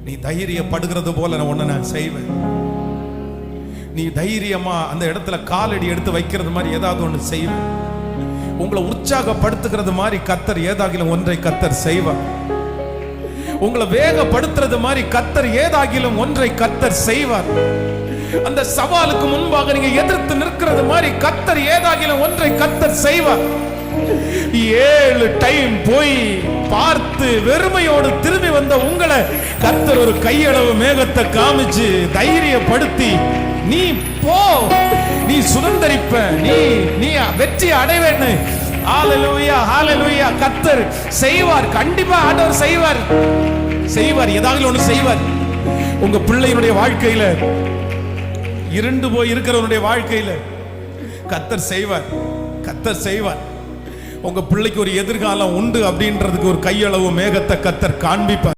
நீ தைரியப்படுகிறது போல நான் செய்வேன். நீ தைரியமா அந்த இடத்துல காலடி எடுத்து வைக்கிறது மாதிரி ஏதாவது ஒன்று செய்வேன். உங்களை உற்சாகப்படுத்துகிறது மாதிரி கர்த்தர் ஏதாகிலும் ஒன்றை கர்த்தர் செய்வார். உங்களை வேகப்படுத்துறது மாதிரி கர்த்தர் ஏதாகிலும் ஒன்றை கர்த்தர் செய்வார். அந்த சவாலுக்கு முன்பாக நீங்க எதிர்த்து நிற்கிறது மாதிரி கர்த்தர் ஏதாகிலும் ஒன்றை கர்த்தர் செய்வார். 7 டைம் போய் பார்த்து வெறுமையோடு திரும்பி வந்த உங்களை கர்த்தர் ஒரு கையளவு மேகத்தை காமிச்சு தைரியப்படுத்தி, நீ போ, நீ சுதந்தரிப்ப, நீ வெற்றி அடைவேன்னு. ஹalleluya ஹalleluya. கர்த்தர் செய்வார், கண்டிப்பா ஆண்டவர் செய்வார், ஏதாவது ஒன்று செய்வார். உங்க பிள்ளையினுடைய வாழ்க்கையில, இருண்டு போய் இருக்கிறவனுடைய வாழ்க்கையில கர்த்தர் செய்வார். உங்க பிள்ளைக்கு ஒரு எதிர்காலம் உண்டு அப்படின்றதுக்கு ஒரு கையளவு மேகத்தை கர்த்தர் காண்பிப்பார்.